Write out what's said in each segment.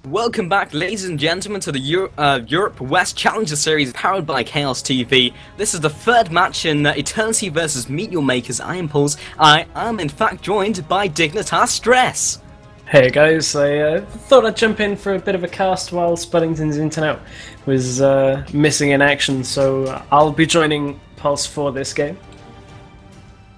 Welcome back, ladies and gentlemen, to the Europe West Challenger Series powered by Kaostv. This is the third match in Eternity vs Meet Your Makers. I am Pulse. I am in fact joined by Dignitas Stress. Hey guys, I thought I'd jump in for a bit of a cast while Spuddington's internet was missing in action, so I'll be joining Pulse for this game.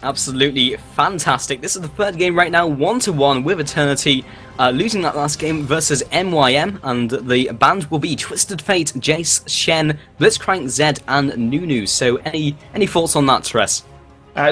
Absolutely fantastic. This is the third game right now, 1-1 with Eternity, losing that last game versus MYM, and the band will be Twisted Fate, Jace, Shen, Blitzcrank, Zed, and Nunu. So any thoughts on that, Tress?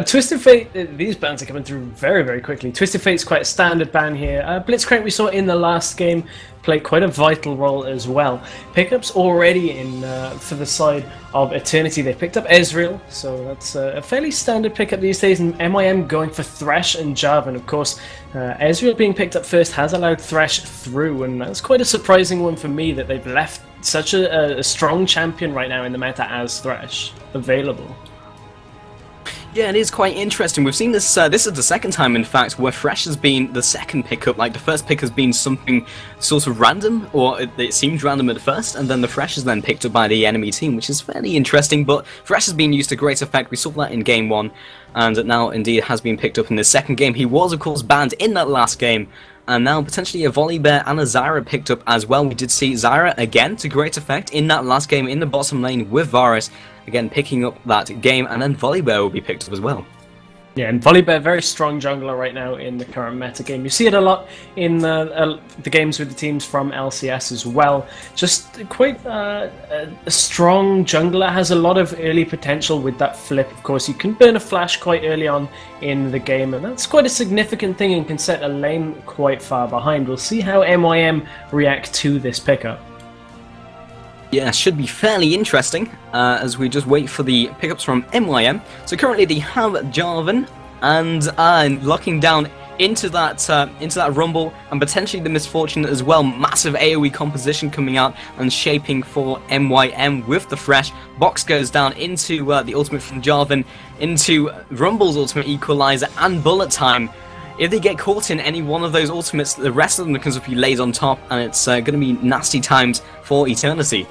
Twisted Fate, these bans are coming through very, very quickly. Twisted Fate's quite a standard ban here. Blitzcrank we saw in the last game played quite a vital role as well. Pickups already in for the side of Eternity. They picked up Ezreal, so that's a fairly standard pickup these days, and MYM going for Thresh and Jarvan. Of course, Ezreal being picked up first has allowed Thresh through, and that's quite a surprising one for me that they've left such a strong champion right now in the meta as Thresh available. Yeah, it is quite interesting. We've seen this, this is the second time, in fact, where Thresh has been the second pickup. Like, the first pick has been something sort of random, or it seemed random at first, and then the Thresh is then picked up by the enemy team, which is fairly interesting, but Thresh has been used to great effect. We saw that in Game 1, and now, indeed, has been picked up in the second game. He was, of course, banned in that last game, and now potentially a Volibear and a Zyra picked up as well. We did see Zyra again to great effect in that last game in the bottom lane with Varus, again picking up that game, and then Volibear will be picked up as well. Yeah, and Volibear, very strong jungler right now in the current meta game. You see it a lot in the games with the teams from LCS as well. Just quite a strong jungler, has a lot of early potential with that flip. Of course, you can burn a flash quite early on in the game, and that's quite a significant thing and can set a lane quite far behind. We'll see how MYM react to this pickup. Yeah, should be fairly interesting as we just wait for the pickups from MYM. So currently they have Jarvan and locking down into that rumble, and potentially the misfortune as well. Massive AoE composition coming out and shaping for MYM with the Thresh. Box goes down into the ultimate from Jarvan, into Rumble's ultimate equalizer and bullet time. If they get caught in any one of those ultimates, the rest of them comes up, he lays on top, and it's going to be nasty times for Eternity.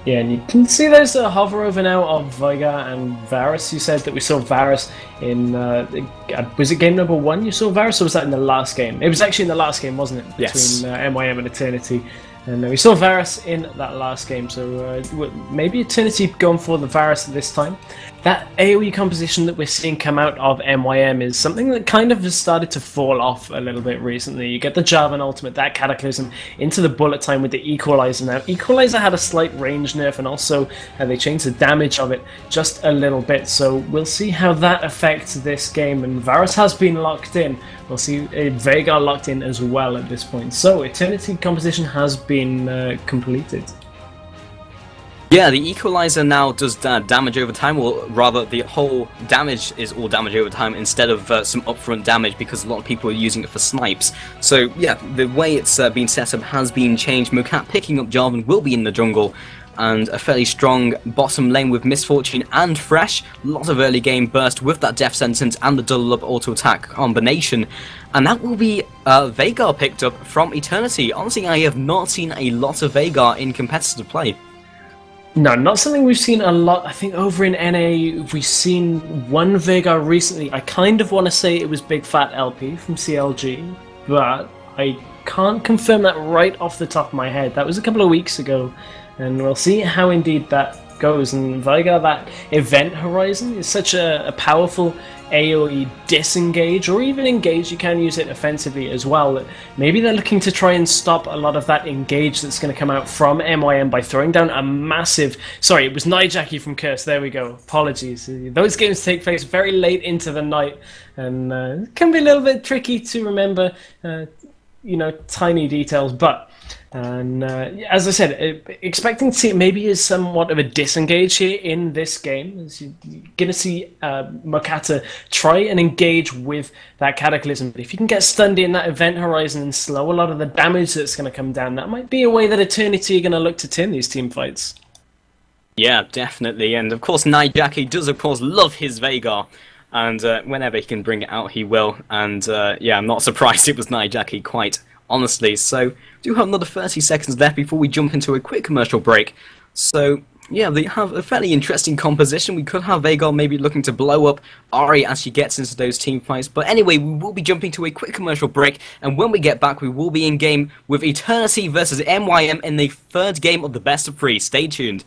Yeah, and you can see there's a hover over now of Veigar and Varus. You said that we saw Varus in, was it game number 1 you saw Varus, or was that in the last game? It was actually in the last game, wasn't it? Yes. Between MYM and Eternity. And we saw Varus in that last game, so maybe Eternity going for the Varus this time. That AoE composition that we're seeing come out of MYM is something that kind of has started to fall off a little bit recently. You get the Jarvan ultimate, that Cataclysm, into the bullet time with the Equalizer now. Equalizer had a slight range nerf, and also they changed the damage of it just a little bit, so we'll see how that affects this game. And Varus has been locked in. We'll see Veigar locked in as well at this point. So Eternity composition has been completed. Yeah, the Equalizer now does damage over time, or rather the whole damage is all damage over time instead of some upfront damage, because a lot of people are using it for snipes. So yeah, the way it's been set up has been changed. Mokat picking up Jarvan will be in the jungle, and a fairly strong bottom lane with Misfortune and Thresh. A lot of early game burst with that Death Sentence and the double up auto attack combination. And that will be Veigar picked up from Eternity. Honestly, I have not seen a lot of Veigar in competitive play. No, not something we've seen a lot. I think over in NA we've seen one Veigar recently. I kind of want to say it was Big Fat LP from CLG, but I can't confirm that right off the top of my head. That was a couple of weeks ago, and we'll see how indeed that goes. And Veigar, that event horizon is such a powerful AoE disengage, or even engage. You can use it offensively as well. Maybe they're looking to try and stop a lot of that engage that's going to come out from MYM by throwing down a massive... Sorry, it was Nijaki from Curse. There we go. Apologies. Those games take place very late into the night, and it can be a little bit tricky to remember, you know, tiny details, but And as I said, expecting to see maybe is somewhat of a disengage here in this game. As you're going to see Mokata try and engage with that Cataclysm. But if you can get stunned in that event horizon and slow a lot of the damage that's going to come down, that might be a way that Eternity are going to look to turn these team fights. Yeah, definitely. And of course, Nijaki does, of course, love his Veigar. And whenever he can bring it out, he will. And yeah, I'm not surprised it was Nijaki, quite honestly. So, we do have another 30 seconds left before we jump into a quick commercial break. So, yeah, they have a fairly interesting composition. We could have Veigar maybe looking to blow up Ari as she gets into those team fights. But anyway, we will be jumping to a quick commercial break. And when we get back, we will be in game with Eternity versus MYM in the third game of the best of 3. Stay tuned.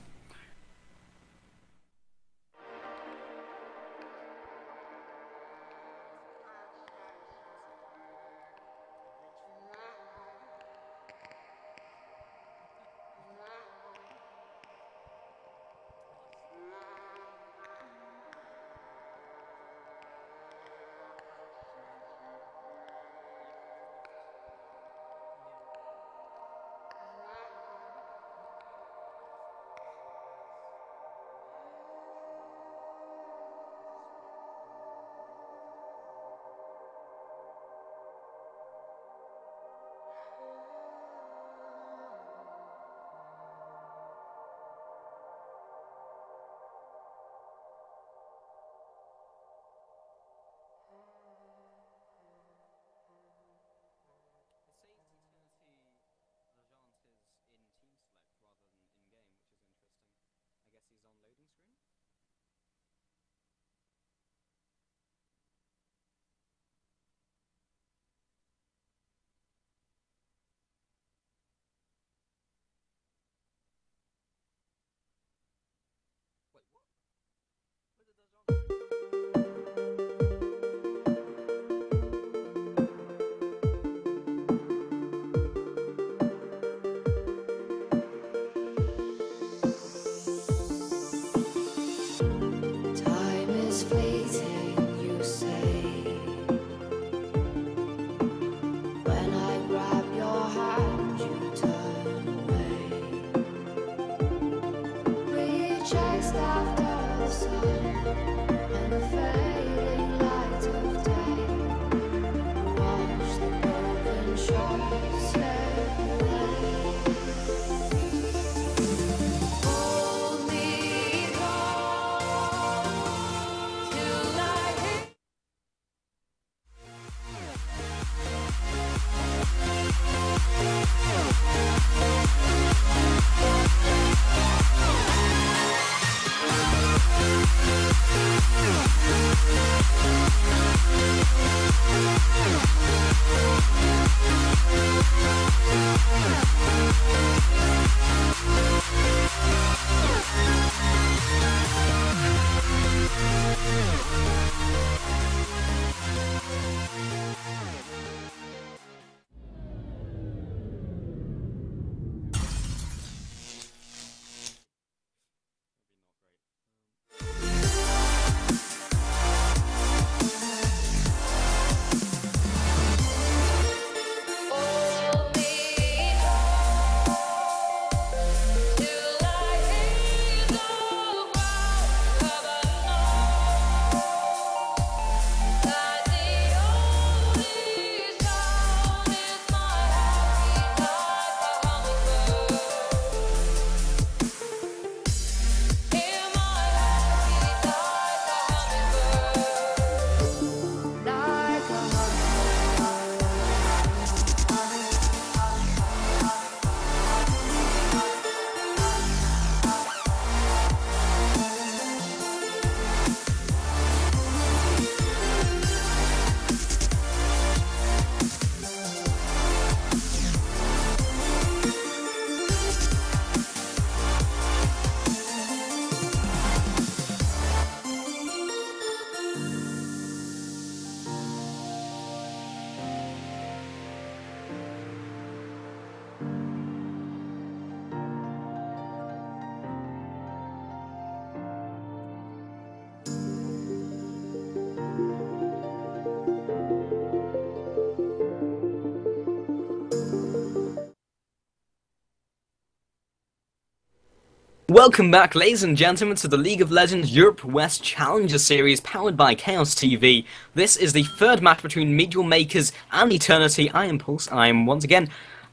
Welcome back, ladies and gentlemen, to the League of Legends Europe West Challenger Series powered by Kaostv. This is the third match between Medial Makers and Eternity. I am Pulse. I am once again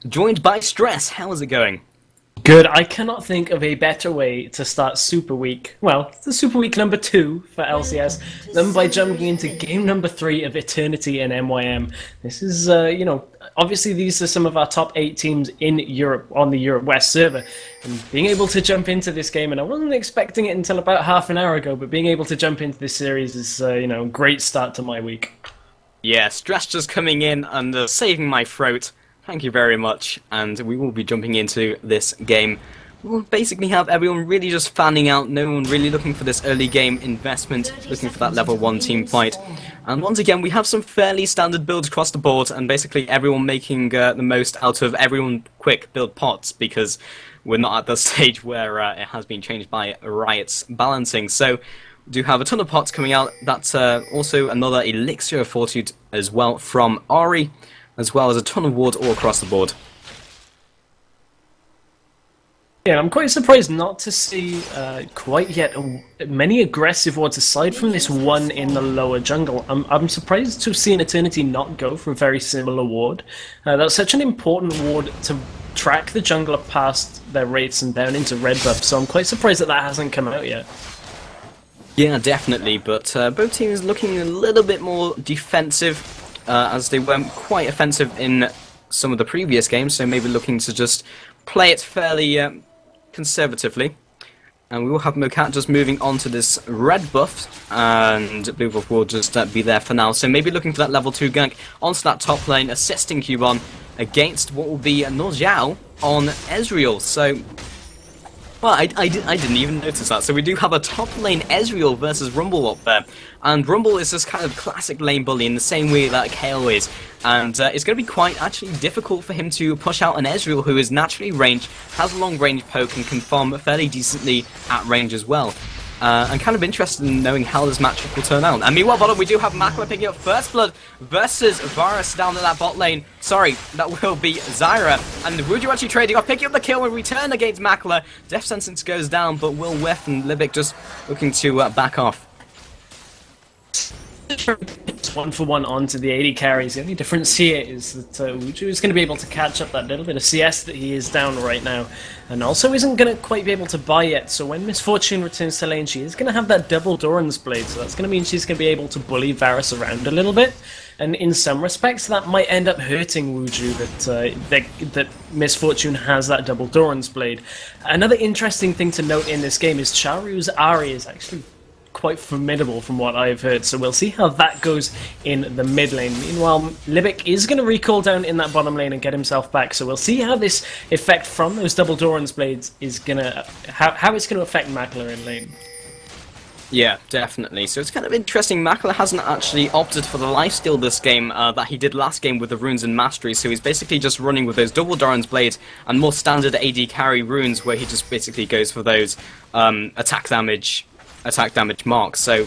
joined by Stress. How is it going? Good. I cannot think of a better way to start Super Week. Well, the Super Week number 2 for LCS than by jumping into game number 3 of Eternity and MYM. This is, obviously these are some of our top 8 teams in Europe on the Europe West server. And being able to jump into this game, and I wasn't expecting it until about half an hour ago, but being able to jump into this series is, a great start to my week. Yeah, Stress just coming in and saving my throat. Thank you very much, and we will be jumping into this game. We'll basically have everyone really just fanning out, no one really looking for this early game investment, looking for that level 1 team fight. And once again, we have some fairly standard builds across the board, and basically everyone making the most out of everyone quick build pots, because we're not at the stage where it has been changed by Riot's balancing. So we do have a ton of pots coming out. That's also another Elixir of Fortitude as well from Ari, as well as a ton of wards all across the board. Yeah, I'm quite surprised not to see quite yet many aggressive wards aside from this one in the lower jungle. I'm surprised to have seen Eternity not go for a very similar ward. That's such an important ward to track the jungler past their wraiths and down into red buff, so I'm quite surprised that that hasn't come out yet. Yeah, definitely, but both teams looking a little bit more defensive, as they weren't quite offensive in some of the previous games, so maybe looking to just play it fairly conservatively. And we will have Mokat just moving on to this red buff, and blue buff will just be there for now. So maybe looking for that level 2 gank onto that top lane, assisting Cubon against what will be Nojiao on Ezreal. So, well, I didn't even notice that. So we do have a top lane Ezreal versus Rumble up there. And Rumble is this kind of classic lane bully in the same way that KO is. And it's going to be quite actually difficult for him to push out an Ezreal who is naturally ranged, has a long range poke, and can farm fairly decently at range as well. I'm kind of interested in knowing how this matchup will turn out. And meanwhile, bottom, we do have Makler picking up First Blood versus Varus down in that bot lane. Sorry, that will be Zyra. And Wuju actually trading off, picking up the kill and return against Makler. Death Sentence goes down, but will whiff, and Libic just looking to back off. It's 1-for-1 onto the AD carries. The only difference here is that Wuju is going to be able to catch up that little bit of CS that he is down right now, and also isn't going to quite be able to buy yet. So when Misfortune returns to lane, she is going to have that double Doran's Blade, so that's going to mean she's going to be able to bully Varus around a little bit. And in some respects, that might end up hurting Wuju, that Misfortune has that double Doran's Blade. Another interesting thing to note in this game is Charu's Ahri is actually quite formidable from what I've heard, so we'll see how that goes in the mid lane. Meanwhile, Libic is going to recall down in that bottom lane and get himself back, so we'll see how this effect from those double Doran's Blades is going to, how it's going to affect Makler in lane. Yeah, definitely. So it's kind of interesting. Makler hasn't actually opted for the lifesteal this game that he did last game with the runes and mastery, so he's basically just running with those double Doran's Blades and more standard AD carry runes, where he just basically goes for those attack damage marks, so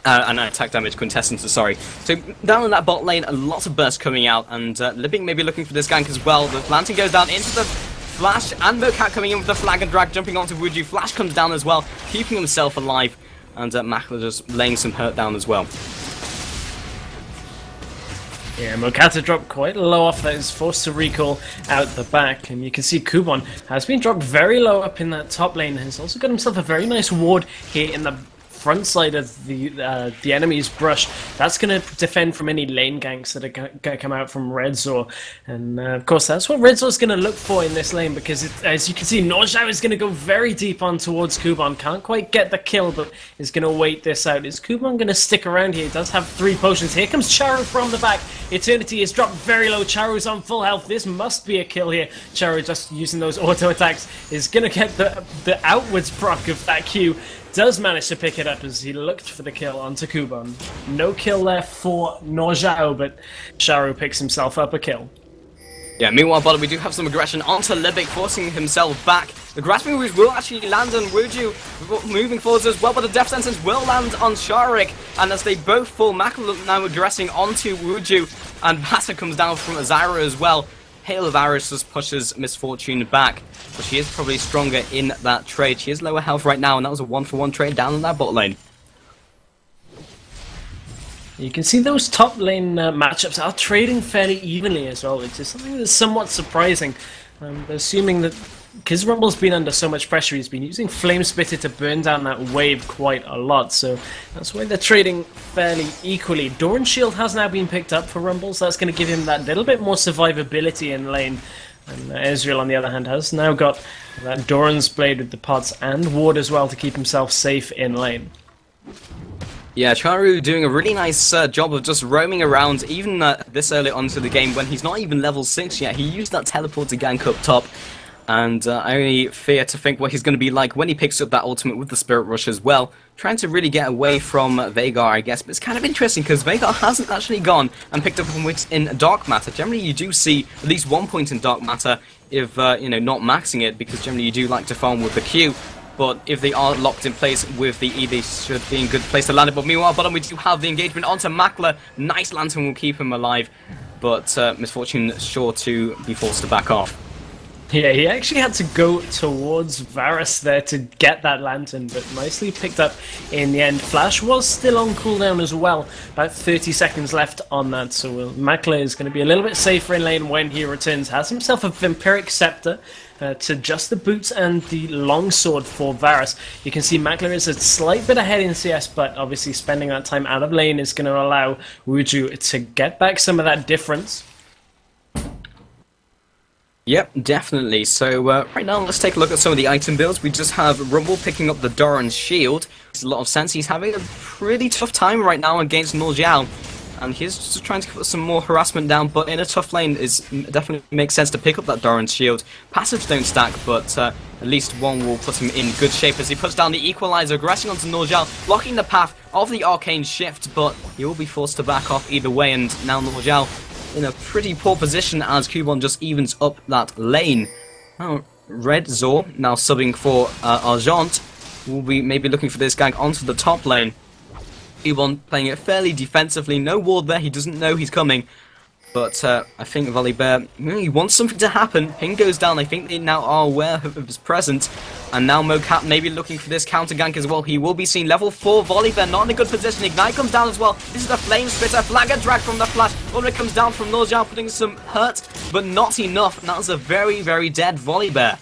and attack damage quintessences, sorry. So down in that bot lane, a lot of bursts coming out, and Libic may be looking for this gank as well. The Lantern goes down into the Flash, and Mokat coming in with the flag and drag, jumping onto Wuju. Flash comes down as well, keeping himself alive, and Makler just laying some hurt down as well. Yeah, Mokat dropped quite low off that, is forced to recall out the back, and you can see Kubon has been dropped very low up in that top lane, and has also got himself a very nice ward here in the front side of the enemy's brush. That's going to defend from any lane ganks that are going to come out from Redzor, and of course that's what Redzor's going to look for in this lane, because as you can see, Nojiao is going to go very deep on towards Kubon. Can't quite get the kill, but is going to wait this out. Is Kubon going to stick around here? He does have 3 potions. Here comes Charu from the back. Eternity is dropped very low. Charu's on full health. This must be a kill here. Charu just using those auto attacks is going to get the outwards proc of that Q. Does manage to pick it up as he looked for the kill onto Kubon. No kill there for Nojiao, but Charu picks himself up a kill. Yeah, meanwhile, bottom, we do have some aggression onto Libic, forcing himself back. The grasping moves will actually land on Wuju, moving forwards as well, but the death sentence will land on Sharik, and as they both fall, Makler now aggressing onto Wuju, and Bassa comes down from Zyra as well. Hail of Arrows just pushes Misfortune back, but she is probably stronger in that trade. She is lower health right now, and that was a 1-for-1 trade down in that bot lane. You can see those top lane matchups are trading fairly evenly as well, which is something that's somewhat surprising. Assuming that because Rumble's been under so much pressure, he's been using Flame Spitter to burn down that wave quite a lot, so that's why they're trading fairly equally. Doran's Shield has now been picked up for Rumble, so that's going to give him that little bit more survivability in lane. And Ezreal, on the other hand, has now got that Doran's Blade with the pots and Ward as well to keep himself safe in lane. Yeah, Charu doing a really nice job of just roaming around, even this early onto the game when he's not even level 6 yet. He used that teleport to gank up top, and I only fear to think what he's going to be like when he picks up that ultimate with the Spirit Rush as well. Trying to really get away from Veigar, I guess, but it's kind of interesting because Veigar hasn't actually gone and picked up a point in Dark Matter. Generally, you do see at least 1 point in Dark Matter if, you know, not maxing it, because generally you do like to farm with the Q. But if they are locked in place with the E, they should be in good place to land it. But meanwhile, bottom we do have the engagement onto Makler. Nice Lantern will keep him alive, but Misfortune sure to be forced to back off. Yeah, he actually had to go towards Varus there to get that Lantern, but nicely picked up in the end. Flash was still on cooldown as well, about 30 seconds left on that, so Makler is going to be a little bit safer in lane when he returns. Has himself a Vampiric Scepter to just the boots and the longsword for Varus. You can see Makler is a slight bit ahead in CS, but obviously spending that time out of lane is going to allow Wuju to get back some of that difference. Yep, definitely. So right now, let's take a look at some of the item builds. We just have Rumble picking up the Doran's Shield. Makes a lot of sense. He's having a pretty tough time right now against Norjiao, and he's just trying to put some more harassment down, but in a tough lane, it definitely makes sense to pick up that Doran's Shield. Passives don't stack, but at least one will put him in good shape as he puts down the Equalizer, aggressing onto Norjiao, blocking the path of the Arcane Shift, but he will be forced to back off either way, and now Norjiao in a pretty poor position as Kubon just evens up that lane. Now, Red Zor, now subbing for Argent, will be maybe looking for this gank onto the top lane. Kubon playing it fairly defensively, no ward there, he doesn't know he's coming. But I think Volibear, he wants something to happen. Ping goes down, I think they now are aware of his presence. And now Mocap maybe looking for this counter gank as well. He will be seen. Level 4 Volibear, not in a good position. Ignite comes down as well. This is the Flame Spitter. Flagger drag from the flash. Volibear comes down from Norjiao, putting some hurt, but not enough. And that was a very, very dead Volibear.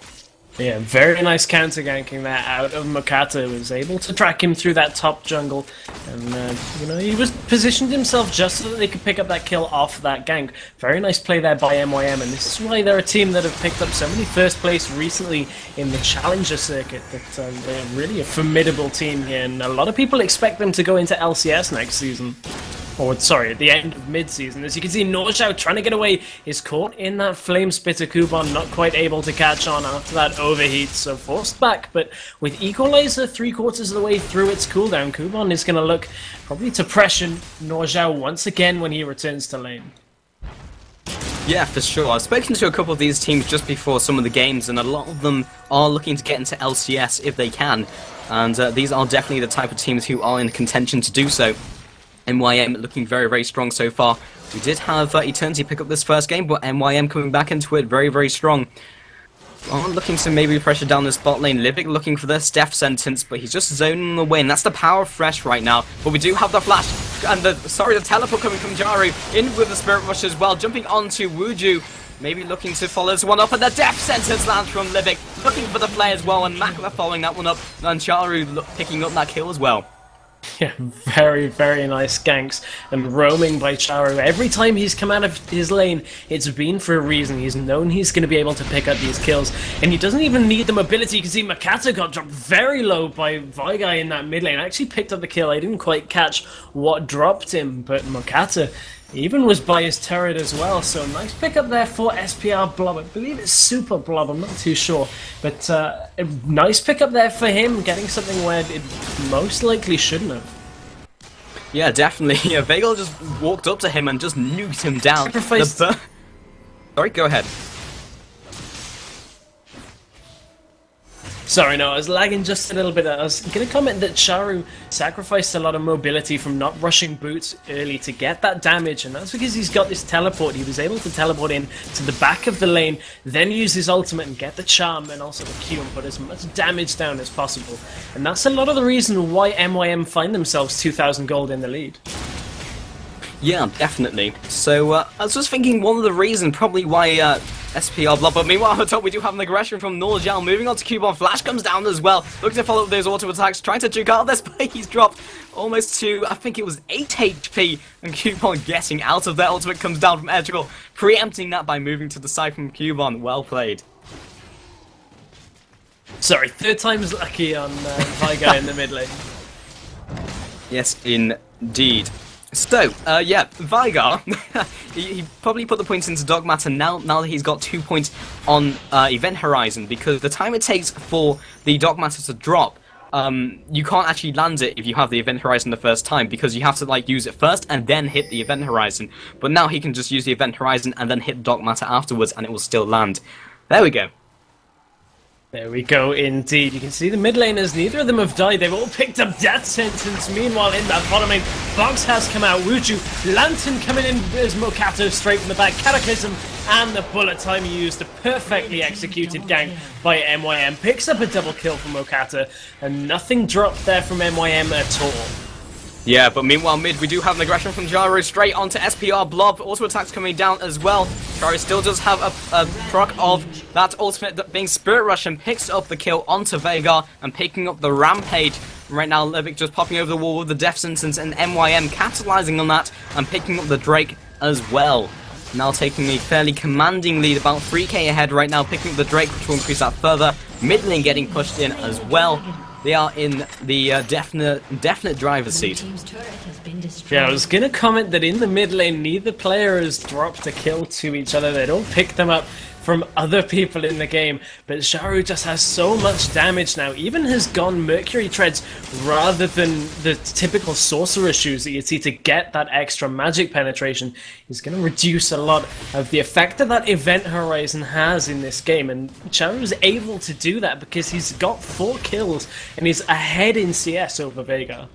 Yeah, very nice counter ganking there out of Mokata. Was able to track him through that top jungle, and you know, he was positioned himself just so that they could pick up that kill off that gank. Very nice play there by MYM, and this is why they're a team that have picked up so many first place recently in the Challenger circuit. That they're really a formidable team here, and a lot of people expect them to go into LCS next season. Or, sorry, at the end of mid-season. As you can see, Norjiao trying to get away is caught in that Flame Spitter. Kubon not quite able to catch on after that overheat, so forced back. But with Equalizer 3/4 of the way through its cooldown, Kubon is going to look probably to pressure Norjiao once again when he returns to lane. Yeah, for sure. I've spoken to a couple of these teams just before some of the games, and a lot of them are looking to get into LCS if they can. And these are definitely the type of teams who are in contention to do so. MYM looking very, very strong so far. We did have Eternity pick up this first game, but MYM coming back into it very, very strong. Looking to maybe pressure down this bot lane. Livic looking for this death sentence, but he's just zoning away, and that's the power of Fresh right now. But we do have the flash, and the teleport coming from Jaru, in with the Spirit Rush as well, jumping onto Wuju. Maybe looking to follow this one up, and the death sentence lands from Livic, looking for the play as well, and Makler following that one up, and Charu picking up that kill as well. Yeah, very, very nice ganks and roaming by Charu. Every time he's come out of his lane, it's been for a reason. He's known he's going to be able to pick up these kills, and he doesn't even need the mobility. You can see Mokata got dropped very low by Veigar in that mid lane. I actually picked up the kill. I didn't quite catch what dropped him, but Mokata even was by his turret as well, so nice pickup there for SPR Blob. I believe it's Super Blob, I'm not too sure. But a nice pickup there for him, getting something where it most likely shouldn't have. Yeah, definitely. Yeah, Veigar just walked up to him and just nuked him down. Sorry, go ahead. Sorry, no, I was lagging just a little bit. I was going to comment that Charu sacrificed a lot of mobility from not rushing boots early to get that damage, and that's because he's got this teleport. He was able to teleport in to the back of the lane, then use his ultimate and get the charm and also the Q and put as much damage down as possible. And that's a lot of the reason why MYM find themselves 2,000 gold in the lead. Yeah, definitely. So, I was just thinking one of the reasons probably why SPR blood, but meanwhile on top we do have an aggression from Norjal moving on to Cubon. Flash comes down as well, looking to follow up those auto attacks, trying to juke out this, but he's dropped almost to, I think it was 8 HP, and Cubon getting out of there. Ultimate comes down from Edgel, preempting that by moving to the side from Cubon. Well played. Sorry, third time's lucky on Vigo in the mid lane. Yes, indeed. So, yeah, Vigar, he probably put the points into Dark Matter now that he's got 2 points on Event Horizon, because the time it takes for the Dark Matter to drop, you can't actually land it if you have the Event Horizon the first time, because you have to like use it first and then hit the Event Horizon. But now he can just use the Event Horizon and then hit Dark Matter afterwards, and it will still land. There we go. There we go, indeed. You can see the mid laners, neither of them have died. They've all picked up death sentence. Meanwhile, in that bottom lane, Box has come out. Wuju, Lantern coming in as Mokato straight from the back. Cataclysm and the bullet time used. A perfectly executed gank by MYM. Picks up a double kill from Mokato, and nothing dropped there from MYM at all. Yeah, but meanwhile mid we do have an aggression from Gyro straight onto SPR Blob. Auto attacks coming down as well. Gyro still does have a proc of that ultimate being Spirit Rush and picks up the kill onto Veigar and picking up the Rampage. Right now Levick just popping over the wall with the death sentence and MYM capitalizing on that and picking up the Drake as well. Now taking a fairly commanding lead, about 3k ahead right now, picking up the Drake, which will increase that further. Mid lane getting pushed in as well. They are in the definite driver's seat. Yeah, I was going to comment that in the mid lane, neither player has dropped a kill to each other. They don't pick them up from other people in the game, but Charu just has so much damage now, even has gone Mercury Treads rather than the typical sorcerer shoes that you see to get that extra magic penetration. He's going to reduce a lot of the effect that Event Horizon has in this game, and Charu is able to do that because he's got 4 kills and he's ahead in CS over Veigar.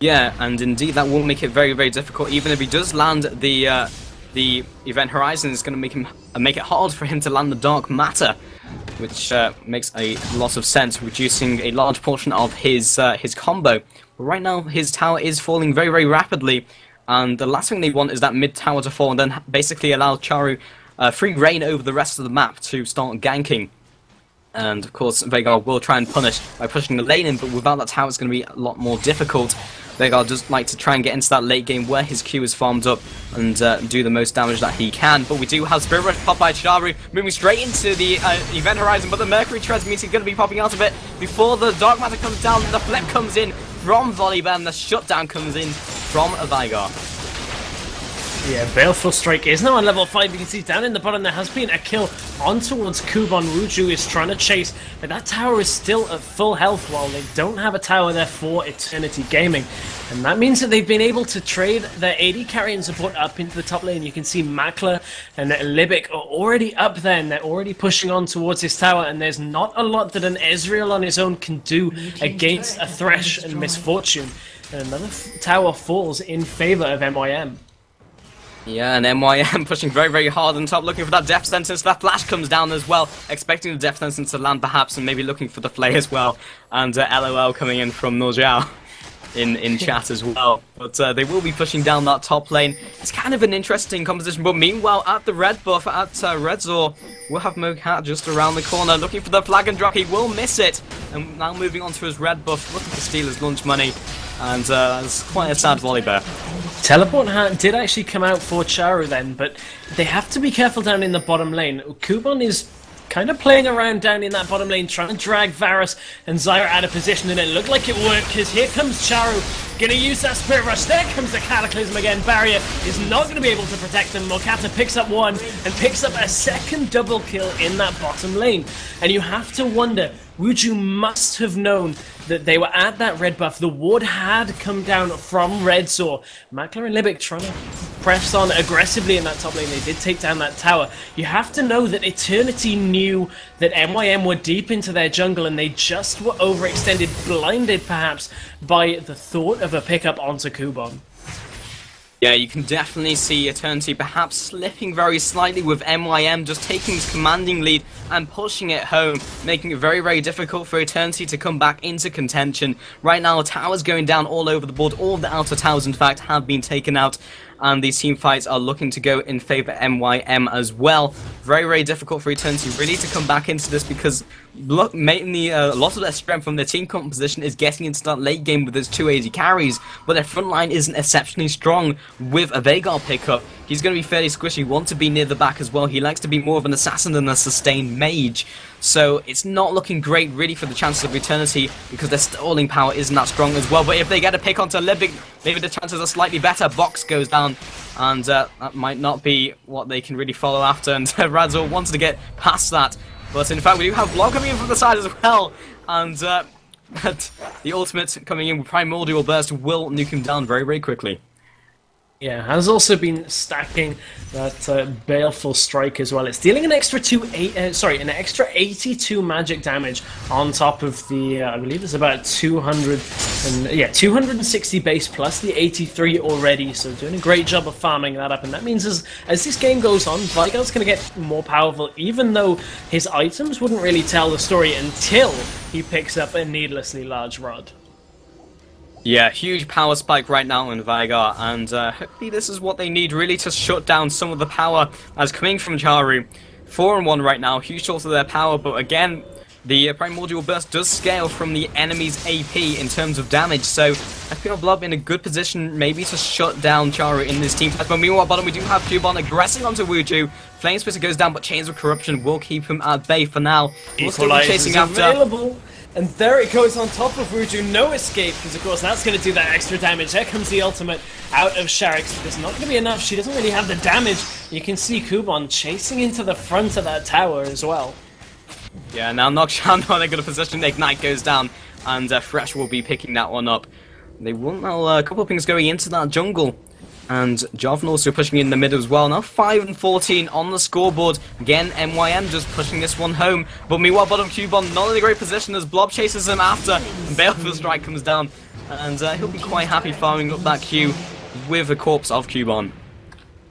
Yeah, and indeed that will make it very, very difficult. Even if he does land the Event Horizon, is going to make it hard for him to land the Dark Matter, which makes a lot of sense, reducing a large portion of his combo. But right now, his tower is falling very, very rapidly, and the last thing they want is that mid tower to fall, and then basically allow Charu free reign over the rest of the map to start ganking. And of course, Veigar will try and punish by pushing the lane in, but without that tower, it's going to be a lot more difficult. Veigar does like to try and get into that late game where his Q is farmed up and do the most damage that he can. But we do have Spirit Rush pop by Charu, moving straight into the Event Horizon, but the Mercury Treads means he's going to be popping out of it before the Dark Matter comes down. The flip comes in from Volibear, and the shutdown comes in from Veigar. Yeah, Baleful Strike is now on level 5. You can see down in the bottom there has been a kill on towards Kubon. Wuju is trying to chase, but that tower is still at full health while they don't have a tower there for Eternity Gaming. And that means that they've been able to trade their AD carry and support up into the top lane. You can see Makler and Libic are already up there, and they're already pushing on towards his tower, and there's not a lot that an Ezreal on his own can do against a Thresh and Misfortune. And another tower falls in favor of MYM. Yeah, and MYM pushing very, very hard on top, looking for that death sentence. That flash comes down as well, expecting the death sentence to land perhaps, and maybe looking for the flay as well. And LOL coming in from Norjiao in chat as well. But they will be pushing down that top lane. It's kind of an interesting composition, but meanwhile at the red buff, at Redzor, we'll have Mokat just around the corner, looking for the flag and drop. He will miss it, and now moving on to his red buff, looking to steal his lunch money. And it's quite a sad Volibear. Teleport did actually come out for Charu then, but they have to be careful down in the bottom lane. Kubon is kind of playing around down in that bottom lane, trying to drag Varus and Zyra out of position, and it looked like it worked, because here comes Charu, gonna use that Spirit Rush. There comes the Cataclysm again. Barrier is not gonna be able to protect them. Mokata picks up one and picks up a second double kill in that bottom lane. And you have to wonder, Wuju must have known that they were at that red buff. The ward had come down from red, so Makler and Libic trying to press on aggressively in that top lane. They did take down that tower. You have to know that Eternity knew that MYM were deep into their jungle, and they just were overextended, blinded perhaps by the thought of a pickup onto Kuban. Yeah, you can definitely see Eternity perhaps slipping very slightly with MYM just taking his commanding lead and pushing it home, making it very, very difficult for Eternity to come back into contention. Right now, towers going down all over the board. All of the outer towers, in fact, have been taken out, and these team fights are looking to go in favor of MYM as well. Very, very difficult for Eternity really to come back into this, because mainly a lot of their strength from their team composition is getting into that late game with those 2 AD carries, but their front line isn't exceptionally strong with a Veigar pickup. He's going to be fairly squishy, want to be near the back as well. He likes to be more of an assassin than a sustained mage. So it's not looking great really for the chances of Eternity, because their stalling power isn't that strong as well. But if they get a pick onto Libic, maybe the chances are slightly better. Box goes down, and that might not be what they can really follow after. And Radzor wants to get past that. But in fact, we do have Blob coming in from the side as well. And the ultimate coming in with Primordial Burst will nuke him down very, very quickly. Yeah, has also been stacking that Baleful Strike as well. It's dealing an extra an extra 82 magic damage on top of the I believe it's about 260 base plus the 83 already. So doing a great job of farming that up, and that means as this game goes on, Veigar's going to get more powerful, even though his items wouldn't really tell the story until he picks up a needlessly large rod. Yeah, huge power spike right now in Veigar, and hopefully this is what they need really to shut down some of the power that's coming from Charu. 4-1 right now, huge source of their power, but again, the Primordial Burst does scale from the enemy's AP in terms of damage, so FPL Blob in a good position maybe to shut down Charu in this team. But meanwhile, bottom we do have Kuban aggressing onto Wuju. Flame Splitter goes down, but Chains of Corruption will keep him at bay for now. We'll still be chasing after. Available. And there it goes on top of Wuju, no escape, because of course that's going to do that extra damage. There comes the ultimate out of Sharix. There's not going to be enough, she doesn't really have the damage. You can see Kuban chasing into the front of that tower as well. Yeah, now Nokshan on a good position, Ignite goes down, and Fresh will be picking that one up. They will now, a couple of things going into that jungle. And Joven also pushing in the mid as well. Now 5-14 on the scoreboard. Again, MYM just pushing this one home. But meanwhile, bottom Kuban not in a great position as Blob chases him after. And Baleful Strike comes down. And he'll be quite happy farming up that Q with a corpse of Kuban.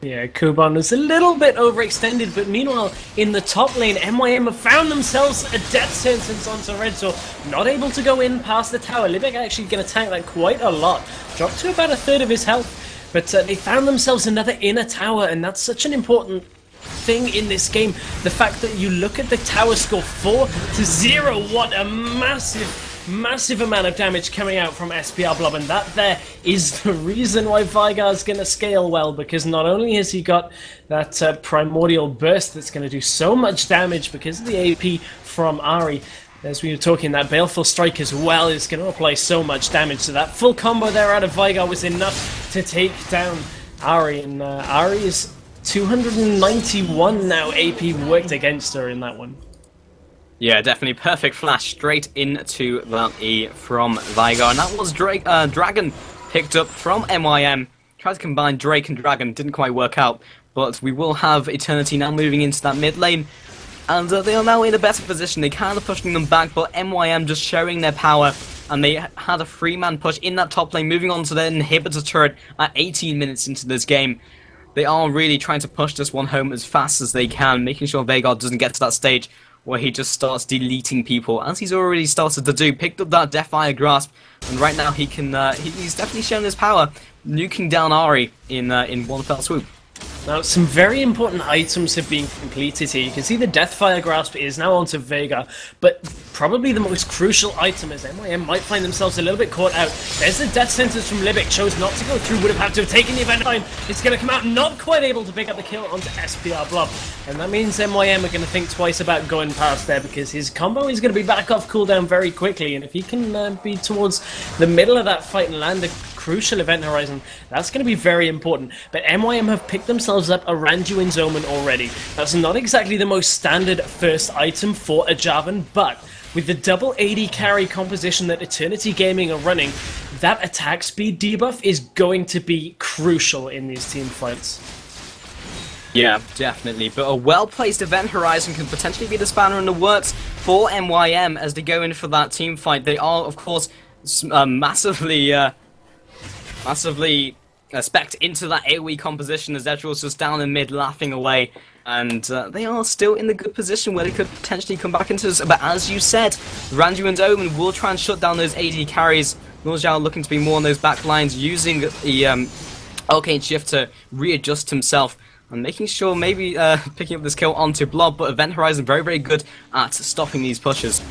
Yeah, Kuban was a little bit overextended, but meanwhile, in the top lane, MYM have found themselves a death sentence onto Redzor. Not able to go in past the tower. Libic actually going to tank that quite a lot. Dropped to about a third of his health. But they found themselves another inner tower, and that's such an important thing in this game. The fact that you look at the tower score 4-0, what a massive amount of damage coming out from SPR Blob, and that there is the reason why Veigar's going to scale well, because not only has he got that Primordial Burst that's going to do so much damage because of the AP from Ahri, as we were talking, that Baleful Strike as well is going to apply so much damage. So that full combo there out of Veigar was enough to take down Ahri. And Ahri is 291 now AP worked against her in that one. Yeah, definitely perfect flash straight into that E from Veigar. And that was Dragon picked up from MYM. Tried to combine Drake and Dragon, didn't quite work out. But we will have Eternity now moving into that mid lane. And they are now in a better position. They kind of pushing them back, but MYM just showing their power. And they had a 3-man push in that top lane, moving on to their inhibitor turret at 18 minutes into this game. They are really trying to push this one home as fast as they can, making sure Veigar doesn't get to that stage where he just starts deleting people, as he's already started to do. Picked up that Deathfire Grasp, and right now he can. He's definitely shown his power, nuking down Ahri in one fell swoop. Now, some very important items have been completed here. You can see the Deathfire Grasp is now onto Veigar, but probably the most crucial item is MYM might find themselves a little bit caught out. There's the Death Sentence from Libic, chose not to go through, would have had to have taken the event time. It's going to come out not quite able to pick up the kill onto SPR Blob. And that means MYM are going to think twice about going past there, because his combo is going to be back off cooldown very quickly, and if he can be towards the middle of that fight and land a crucial event horizon, that's going to be very important. But MYM have picked themselves up a Randuin's Omen already. That's not exactly the most standard first item for a Jarvan, but with the double AD carry composition that Eternity Gaming are running, that attack speed debuff is going to be crucial in these team fights. Yeah, definitely. But a well-placed Event Horizon can potentially be the spanner in the works for MYM as they go in for that team fight. They are, of course, massively specced into that AoE composition as Edgeworld's just down in mid laughing away. And they are still in the good position where they could potentially come back into this. But as you said, Ranju and Omen will try and shut down those AD carries. Norjao looking to be more on those back lines, using the Arcane Shift to readjust himself. And making sure maybe picking up this kill onto Blob, but Event Horizon very, very good at stopping these pushes.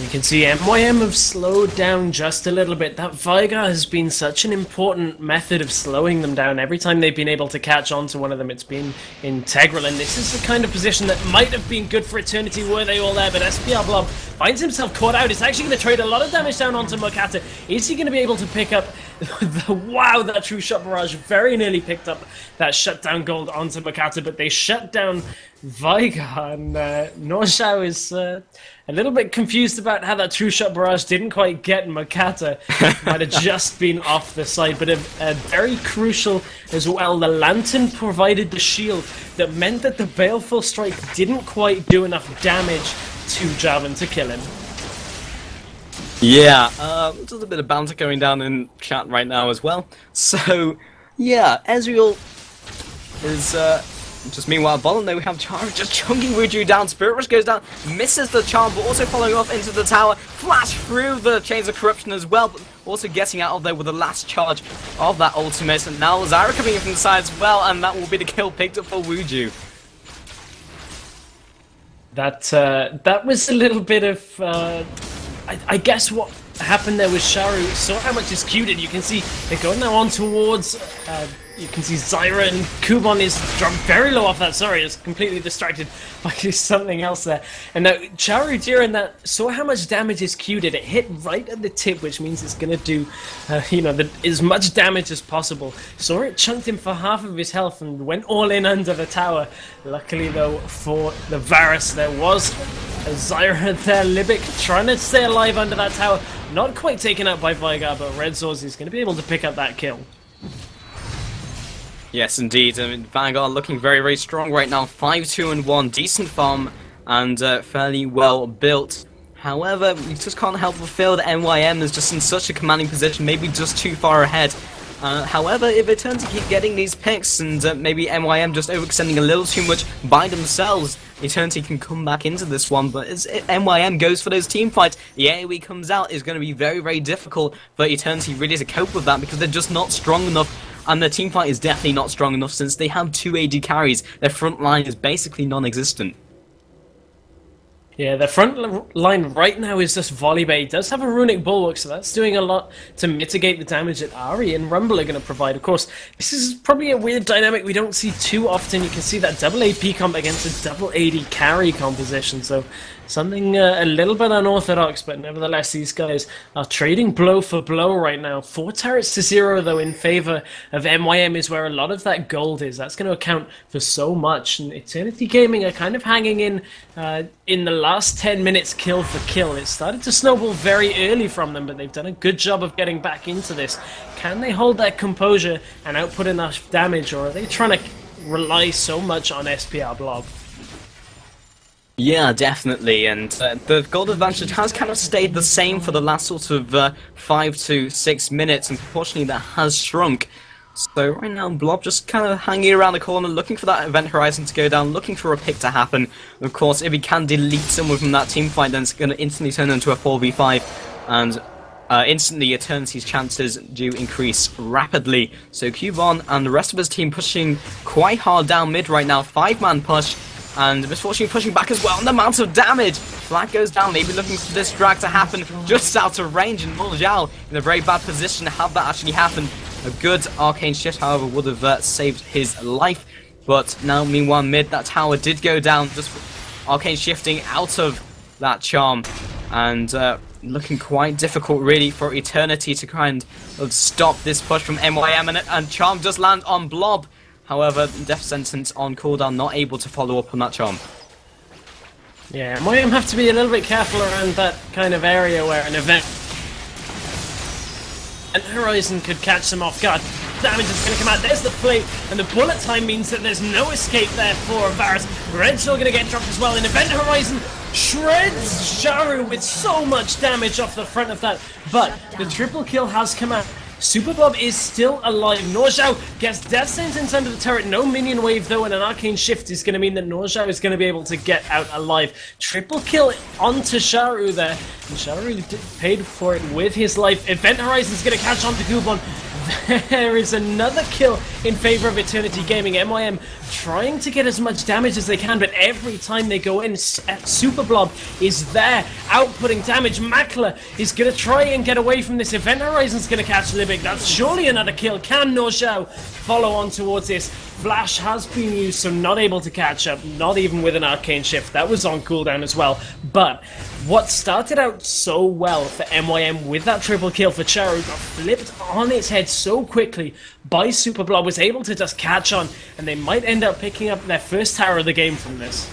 You can see MYM have slowed down just a little bit. That Veigar has been such an important method of slowing them down. Every time they've been able to catch on to one of them, it's been integral. And this is the kind of position that might have been good for Eternity were they all there. But SPR Blob finds himself caught out. It's actually going to trade a lot of damage down onto Mokata. Is he going to be able to pick up wow, that True Shot Barrage very nearly picked up that shutdown gold onto Mokata, but they shut down Veigar, and Norjao is a little bit confused about how that True Shot Barrage didn't quite get Mokata. Might have just been off the side, but a very crucial as well. The Lantern provided the shield that meant that the Baleful Strike didn't quite do enough damage to Javan to kill him. Yeah, there's a bit of banter going down in chat right now as well. So, yeah, Ezreal is just meanwhile bottom there we have Chara just chunking Wuju down. Spirit Rush goes down, misses the charm, but also following off into the tower. Flash through the Chains of Corruption as well, but also getting out of there with the last charge of that ultimate. And now Zyra coming in from the side as well, and that will be the kill picked up for Wuju. That was a little bit of... I guess what happened there was Sharu saw how much is queued in. You can see they're going now on towards, you can see Zyra and Kubon is dropped very low off that. Sorry, it's completely distracted by something else there. And now Charu during that saw how much damage is queued in. It hit right at the tip, which means it's going to do, as much damage as possible. Saw it chunked him for half of his health and went all in under the tower. Luckily though for the Varus, there was Zyra there, Libic trying to stay alive under that tower. Not quite taken out by Veigar, but Red Swords is going to be able to pick up that kill. Yes, indeed. I mean, Vanguard looking very, very strong right now. 5-2-1, decent farm, and fairly well built. However, we just can't help but feel that MYM is just in such a commanding position, maybe just too far ahead. However, if it turns to keep getting these picks and maybe MYM just overextending a little too much by themselves, Eternity can come back into this one. But as MYM goes for those team fights, the AoE comes out is going to be very, very difficult for Eternity really to cope with that because they're just not strong enough. And the team fight is definitely not strong enough since they have 2 AD carries. Their front line is basically non-existent. Yeah, the front line right now is just Volibear. He does have a Runic Bulwark, so that's doing a lot to mitigate the damage that Ahri and Rumble are going to provide. Of course, this is probably a weird dynamic we don't see too often. You can see that double AP comp against a double AD carry composition, so something a little bit unorthodox, but nevertheless these guys are trading blow for blow right now. 4 turrets to 0 though in favor of MYM is where a lot of that gold is. That's going to account for so much, and Eternity Gaming are kind of hanging in the last 10 minutes kill for kill. It started to snowball very early from them, but they've done a good job of getting back into this. Can they hold that composure and output enough damage, or are they trying to rely so much on SPR Blob? Yeah, definitely, and the gold advantage has kind of stayed the same for the last sort of 5 to 6 minutes, and proportionally that has shrunk. So right now, Blob just kind of hanging around the corner, looking for that Event Horizon to go down, looking for a pick to happen. Of course, if he can delete someone from that team fight, then it's going to instantly turn into a 4v5, and instantly Eternity's chances do increase rapidly. So Cubon and the rest of his team pushing quite hard down mid right now, 5-man push. And Misfortune pushing back as well, and the amount of damage! Flag goes down, maybe looking for this drag to happen just out of range, and Norjao in a very bad position to have that actually happen. A good Arcane Shift, however, would have saved his life. But now, meanwhile, mid, that tower did go down, just Arcane Shifting out of that charm. And looking quite difficult, really, for Eternity to kind of stop this push from MYM, and charm does land on Blob. However, Death Sentence on cooldown, not able to follow up on that charm. Yeah, MYM have to be a little bit careful around that kind of area where an event and Horizon could catch them off guard. Damage is going to come out. There's the flame, and the bullet time means that there's no escape there for Varus. Red's still going to get dropped as well. And Event Horizon shreds Sharu with so much damage off the front of that. But the triple kill has come out. Super Bob is still alive. Norzhao gets death sentence under the turret. No minion wave though, and an arcane shift is going to mean that Norzhao is going to be able to get out alive. Triple kill onto Sharu there, and Sharu paid for it with his life. Event Horizon's going to catch on to Kubon. There is another kill in favor of Eternity Gaming. MYM trying to get as much damage as they can, but every time they go in, Super Blob is there, outputting damage. Makler is going to try and get away from this. Event Horizon's going to catch Libic. That's surely another kill. Can Norzhao follow on towards this? Flash has been used, so not able to catch up, not even with an arcane shift. That was on cooldown as well. But what started out so well for MYM with that triple kill for Charu got flipped on its head so quickly by Super Blob, was able to just catch on, and they might end up picking up their first tower of the game from this.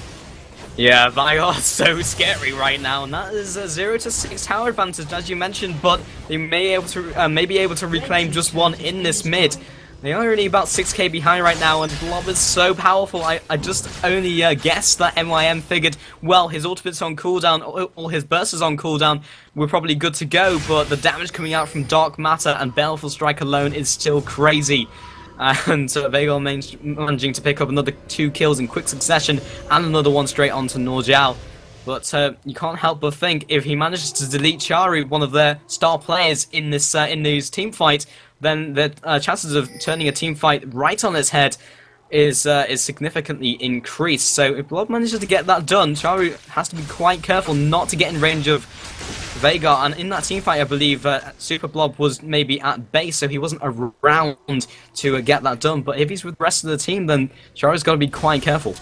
Yeah, they are so scary right now, and that is a 0 to 6 tower advantage, as you mentioned, but they may be able to reclaim just one in this mid. They are only about 6k behind right now, and Blob is so powerful. I just only guessed that MYM figured, well, his ultimate's on cooldown, all his bursts is on cooldown, we're probably good to go, but the damage coming out from Dark Matter and Baleful Strike alone is still crazy. And Veigar managing to pick up another 2 kills in quick succession, and another one straight onto Norzhao. But you can't help but think, if he manages to delete Charu, one of their star players in this team fight, then the chances of turning a team fight right on its head is significantly increased. So if Blob manages to get that done, Charu has to be quite careful not to get in range of Veigar. And in that team fight, I believe Super Blob was maybe at base, so he wasn't around to get that done. But if he's with the rest of the team, then Charu's got to be quite careful.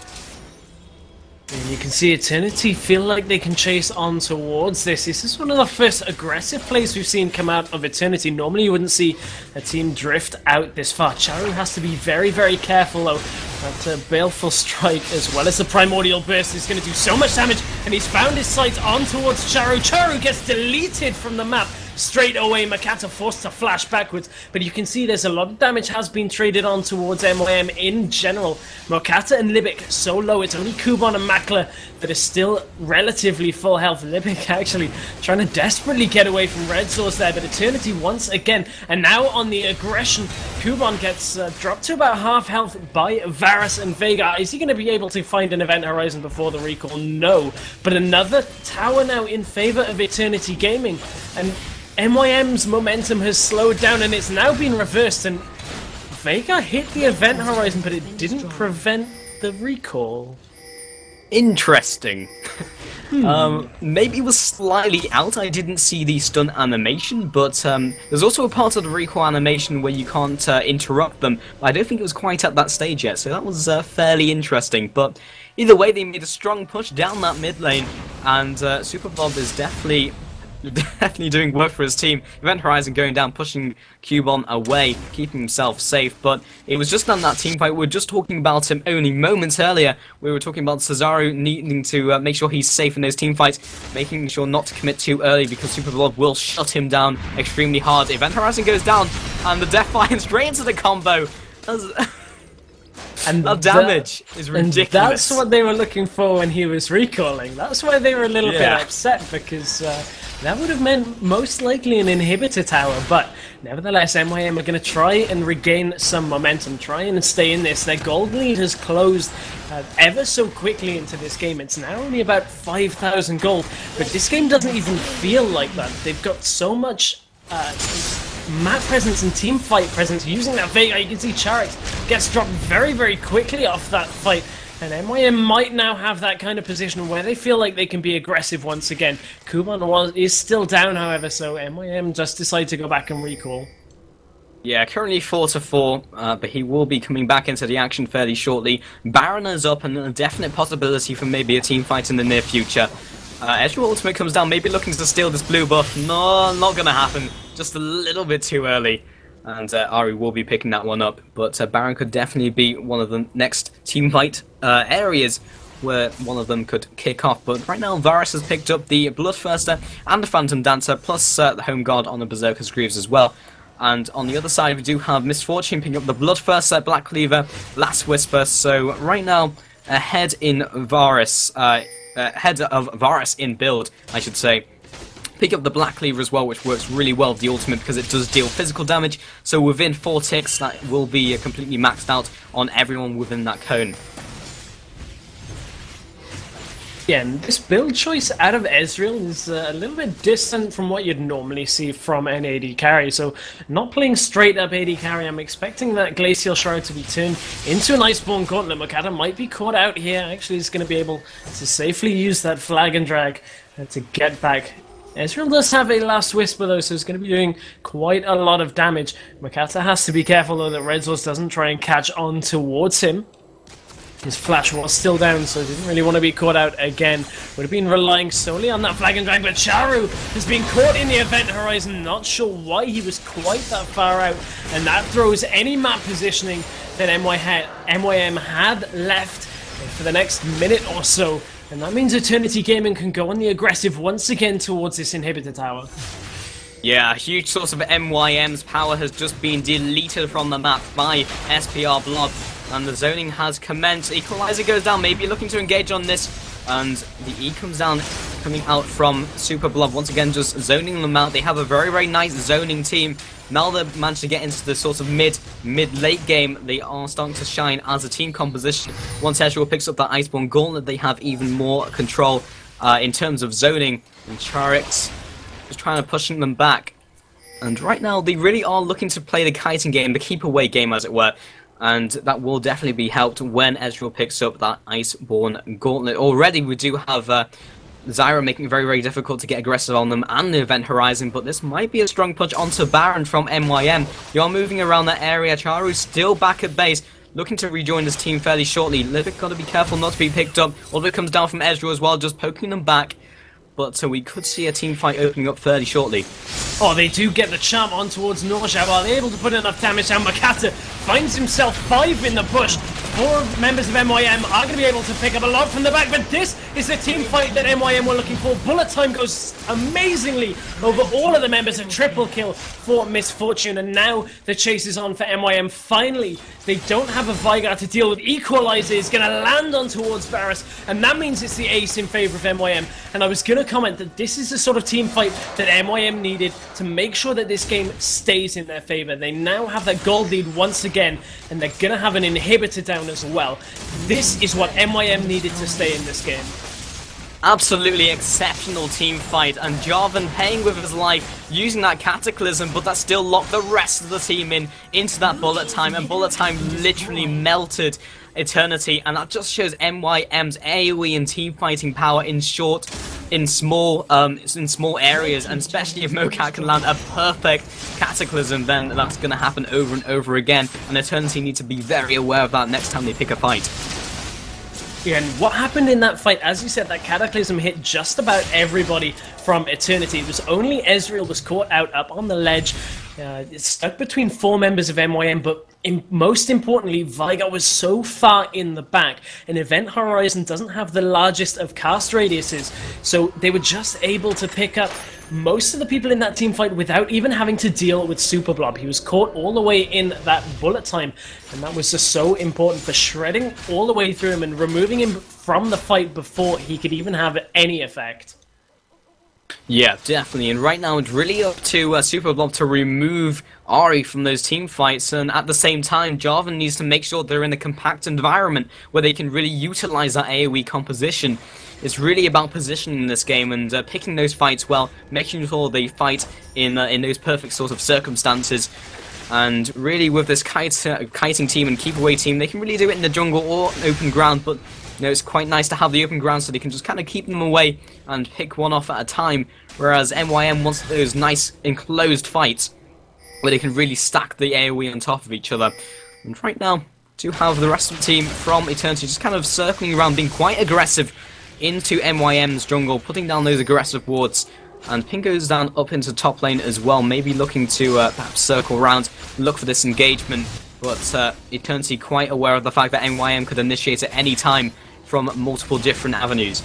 And you can see Eternity feel like they can chase on towards this. This is one of the first aggressive plays we've seen come out of Eternity. Normally you wouldn't see a team drift out this far. Charu has to be very, very careful though. That Baleful Strike as well as the Primordial Burst is going to do so much damage, and he's found his sights on towards Charu. Charu gets deleted from the map straight away. Makata forced to flash backwards, but you can see there's a lot of damage has been traded on towards MYM in general. Makata and Libic so low, it's only Kubon and Makler that are still relatively full health. Libic actually trying to desperately get away from Red Source there, but Eternity once again, and now on the aggression, Kubon gets dropped to about half health by Varus and Veigar. Is he going to be able to find an Event Horizon before the recall? No, but another tower now in favor of Eternity Gaming, and MYM's momentum has slowed down and it's now been reversed, and Veigar hit the Event Horizon, but it didn't prevent the recall. Interesting. Maybe it was slightly out. I didn't see the stun animation, but there's also a part of the recall animation where you can't interrupt them. I don't think it was quite at that stage yet, so that was fairly interesting. But either way, they made a strong push down that mid lane, and Super Bob is definitely doing work for his team. Event Horizon going down, pushing Kubon away, keeping himself safe, but it was just on that team fight. We were just talking about him only moments earlier. We were talking about Cesaru needing to make sure he's safe in those team fights, making sure not to commit too early because Super Blob will shut him down extremely hard. Event Horizon goes down, and the Death Fire straight into the combo. And that damage is ridiculous. And that's what they were looking for when he was recalling. That's why they were a little bit upset, because that would have meant most likely an inhibitor tower. But nevertheless, MYM are going to try and regain some momentum, try and stay in this. Their gold lead has closed ever so quickly into this game. It's now only about 5,000 gold, but this game doesn't even feel like that. They've got so much map presence and team fight presence using that Veigar. You can see Charex gets dropped very, very quickly off that fight, and MYM might now have that kind of position where they feel like they can be aggressive once again. Kubon is still down, however, so MYM just decide to go back and recall. Yeah, currently 4-4, but he will be coming back into the action fairly shortly. Baron is up, and a definite possibility for maybe a team fight in the near future. Ezreal ultimate comes down, maybe looking to steal this blue buff. No, not gonna happen. Just a little bit too early. And Ari will be picking that one up. But Baron could definitely be one of the next team fight areas where one of them could kick off. But right now, Varus has picked up the Bloodthirster and the Phantom Dancer, plus the Home Guard on the Berserker's Greaves as well. And on the other side, we do have Misfortune picking up the Bloodthirster, Black Cleaver, Last Whisper. So right now, ahead of Varus in build, I should say. Pick up the Black Cleaver as well, which works really well with the ultimate because it does deal physical damage. So within 4 ticks, that will be completely maxed out on everyone within that cone. Yeah, and this build choice out of Ezreal is a little bit distant from what you'd normally see from an AD carry. So not playing straight up AD carry, I'm expecting that Glacial Shroud to be turned into an Iceborne Gauntlet. Makata might be caught out here. Actually, he's going to be able to safely use that Flag and Drag to get back. Ezreal does have a Last Whisper though, so he's going to be doing quite a lot of damage. Makata has to be careful though that Red Source doesn't try and catch on towards him. His flash was still down, so he didn't really want to be caught out again. Would have been relying solely on that Flag and Drag, but Charu has been caught in the event horizon. Not sure why he was quite that far out, and that throws any map positioning that MYM had left for the next minute or so. And that means Eternity Gaming can go on the aggressive once again towards this inhibitor tower. Yeah, a huge source of MYM's power has just been deleted from the map by SPR Blob. And the zoning has commenced. Equalizer goes down, maybe looking to engage on this. And the E comes down, coming out from Super Blob. Once again, just zoning them out. They have a very, very nice zoning team. Now they've managed to get into the sort of mid-late game. They are starting to shine as a team composition. Once Ezreal picks up that Iceborne Gauntlet, they have even more control in terms of zoning. And Charix just trying to pushing them back. And right now, they really are looking to play the kiting game, the keep away game, as it were. And that will definitely be helped when Ezreal picks up that Iceborne Gauntlet. Already, we do have Zyra making it very, very difficult to get aggressive on them and the Event Horizon, but this might be a strong punch onto Baron from MYM. You're moving around that area. Charu's still back at base, looking to rejoin this team fairly shortly. Livik got to be careful not to be picked up. All of it comes down from Ezreal as well, just poking them back. But so we could see a team fight opening up fairly shortly. Oh, they do get the champ on towards Norsha, while they're able to put enough damage down. Makata finds himself 5 in the bush. 4 members of MYM are going to be able to pick up a lot from the back, but this is the team fight that MYM were looking for. Bullet time goes amazingly over all of the members. A triple kill for Misfortune, and now the chase is on for MYM. Finally, they don't have a Veigar to deal with. Equalizer is going to land on towards Varus, and that means it's the ace in favor of MYM. And I was going to comment that this is the sort of team fight that MYM needed to make sure that this game stays in their favor. They now have that gold lead once again, and they're going to have an inhibitor down as well. This is what MYM needed to stay in this game. Absolutely exceptional team fight, and Jarvan paying with his life, using that Cataclysm, but that still locked the rest of the team into that bullet time, and bullet time literally melted Eternity, and that just shows MYM's AoE and team fighting power in small areas, and especially if Mocat can land a perfect Cataclysm, then that's going to happen over and over again, and Eternity need to be very aware of that next time they pick a fight. Yeah, and what happened in that fight, as you said, that Cataclysm hit just about everybody from Eternity. It was only Ezreal was caught out up on the ledge. It's stuck between 4 members of MYM, but most importantly, Veigar was so far in the back, and Event Horizon doesn't have the largest of cast radiuses, so they were just able to pick up most of the people in that team fight without even having to deal with Super Blob. He was caught all the way in that bullet time, and that was just so important for shredding all the way through him and removing him from the fight before he could even have any effect. Yeah, definitely, and right now it's really up to Super Blob to remove Ahri from those team fights, and at the same time, Jarvan needs to make sure they're in a compact environment where they can really utilize that AoE composition. It's really about positioning this game and picking those fights well, making sure they fight in those perfect sort of circumstances. And really, with this kiting team and keep away team, they can really do it in the jungle or open ground, but you know, it's quite nice to have the open ground so they can just kind of keep them away and pick one off at a time, whereas MYM wants those nice enclosed fights where they can really stack the AoE on top of each other. And right now, do have the rest of the team from Eternity just kind of circling around, being quite aggressive into MYM's jungle, putting down those aggressive wards. And Pink goes down up into top lane as well, maybe looking to perhaps circle around, look for this engagement. But Eternity quite aware of the fact that MYM could initiate at any time from multiple different avenues.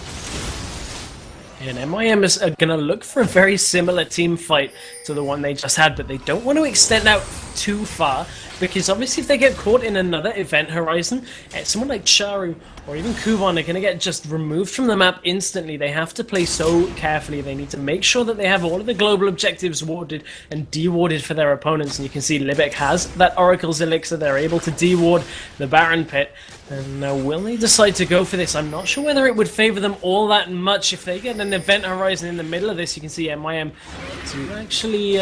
And MYM is going to look for a very similar team fight to the one they just had, but they don't want to extend out too far, because obviously if they get caught in another event horizon, someone like Charu or even Kuban are going to get just removed from the map instantly. They have to play so carefully. They need to make sure that they have all of the global objectives warded and dewarded for their opponents, and you can see Libic has that Oracle's Elixir. They're able to deward the Baron Pit, and will they decide to go for this? I'm not sure whether it would favor them all that much. If they get an event horizon in the middle of this, you can see MYM to actually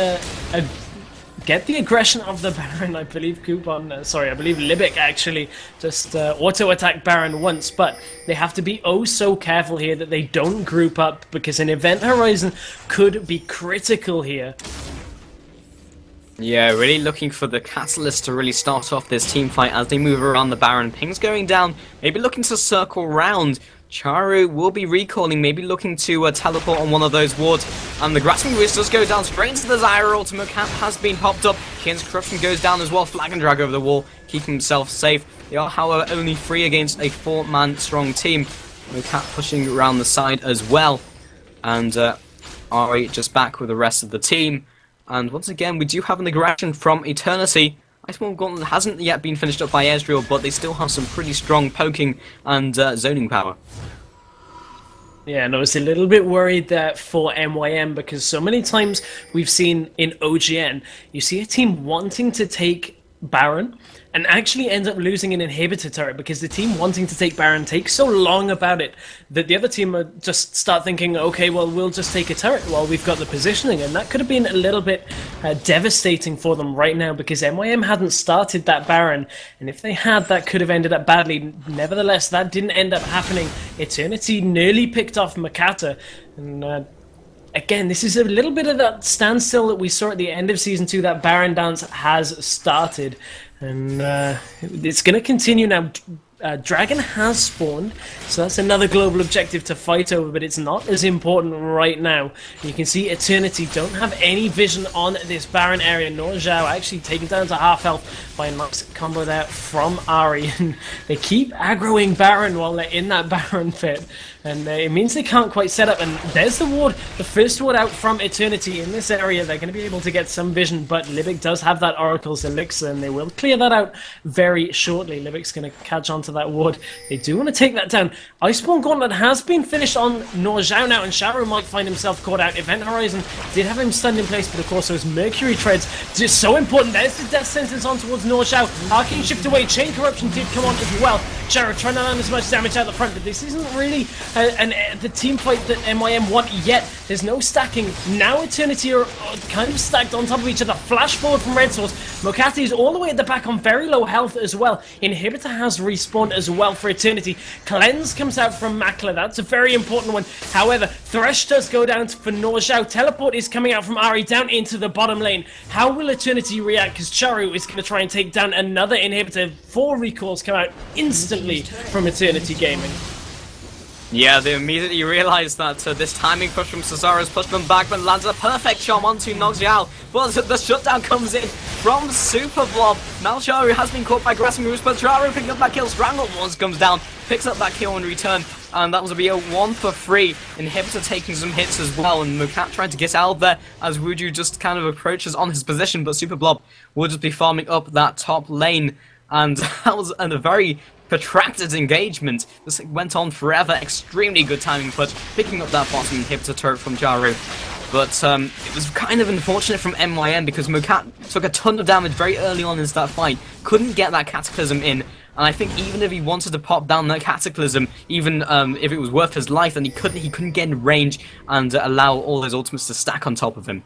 get the aggression of the Baron. I believe I believe Libic actually just auto-attack Baron once, but they have to be oh so careful here that they don't group up, because an event horizon could be critical here. Yeah, really looking for the catalyst to really start off this team fight as they move around the Baron. Ping's going down, maybe looking to circle round. Charu will be recalling, maybe looking to teleport on one of those wards. And the Grasping Wrist does go down straight into the Zyra ultimate. Cap has been popped up. Kian's Corruption goes down as well. Flag and drag over the wall, keeping himself safe. They are, however, only 3 against a 4-man strong team. Cap pushing around the side as well. And Ari just back with the rest of the team. And once again, we do have an aggression from Eternity. Iceborne Gauntlet hasn't yet been finished up by Ezreal, but they still have some pretty strong poking and zoning power. Yeah, and I was a little bit worried that for MYM, because so many times we've seen in OGN, you see a team wanting to take Baron and actually end up losing an inhibitor turret, because the team wanting to take Baron takes so long about it that the other team just start thinking, okay, well, we'll just take a turret while we've got the positioning, and that could have been a little bit devastating for them right now, because MYM hadn't started that Baron, and if they had, that could have ended up badly. Nevertheless, that didn't end up happening. Eternity nearly picked off Makata, and again, this is a little bit of that standstill that we saw at the end of Season 2. That Baron dance has started, and it's going to continue now. Dragon has spawned, so that's another global objective to fight over, but it's not as important right now. You can see Eternity don't have any vision on this Baron area, nor Zhao, actually taken down to half health by a nice combo there from Ari. And they keep aggroing Baron while they're in that Baron pit, and it means they can't quite set up. And there's the ward, the first ward out from Eternity in this area. They're going to be able to get some vision, but Libic does have that Oracle's Elixir, and they will clear that out very shortly. Libic's going to catch on to that ward. They do want to take that down. Iceborne Gauntlet has been finished on Nor Zhao now, and Charu might find himself caught out. Event Horizon did have him stunned in place, but of course those Mercury Treads just so important. There's the death sentence on towards Nor Zhao. Arcane Shift away. Chain Corruption did come on as well. Charu trying to land as much damage out the front, but this isn't really the team fight that MYM want yet. There's no stacking. Now Eternity are kind of stacked on top of each other. Flash forward from Red Source. Mokati is all the way at the back on very low health as well. Inhibitor has respawned as well for Eternity. Cleanse comes out from Makla. That's a very important one. However, Thresh does go down for Nor Zhao. Teleport is coming out from Ari down into the bottom lane. How will Eternity react? Because Charu is going to try and take down another inhibitor. 4 recalls come out instantly from Eternity Gaming. Yeah, they immediately realised that this timing push from Cesara's pushed them back, but lands a perfect charm onto Nor Zhao. But the shutdown comes in from Super Blob. Now Charu has been caught by Grasping Roots, but Charu picking up that kill. Strangled once comes down, picks up that kill in return, and that was a be a 1 for 3. Inhibitor taking some hits as well, and Mukat trying to get out of there as Wuju just kind of approaches on his position, but Super Blob will just be farming up that top lane. And that was a very protracted engagement. This went on forever. Extremely good timing push, picking up that bottom inhibitor turret from Charu. But it was kind of unfortunate from MYM because Mukat took a ton of damage very early on in that fight. Couldn't get that Cataclysm in. And I think even if he wanted to pop down that Cataclysm, even if it was worth his life, then he couldn't get in range and allow all his ultimates to stack on top of him.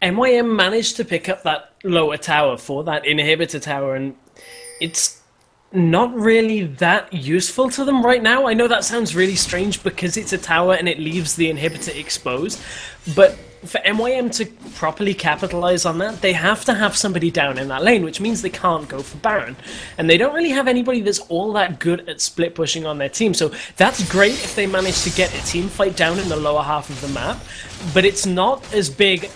MYM managed to pick up that lower tower for that inhibitor tower, and it's not really that useful to them right now. I know that sounds really strange because it's a tower and it leaves the inhibitor exposed, but for MYM to properly capitalize on that, they have to have somebody down in that lane, which means they can't go for Baron. And they don't really have anybody that's all that good at split pushing on their team. So that's great if they manage to get a team fight down in the lower half of the map, but it's not as big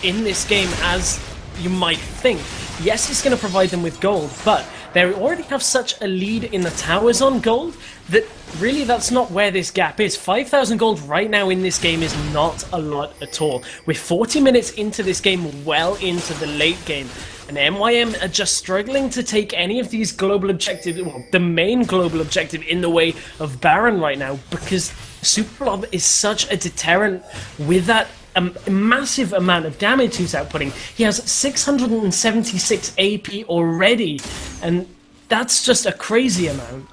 in this game as you might think. Yes, it's going to provide them with gold, but They already have such a lead in the towers on gold that really that's not where this gap is. 5,000 gold right now in this game is not a lot at all. We're 40 minutes into this game, well into the late game. And MYM are just struggling to take any of these global objectives, well, the main global objective in the way of Baron right now, because Superblob is such a deterrent with that massive amount of damage he's outputting. He has 676 AP already, and that's just a crazy amount.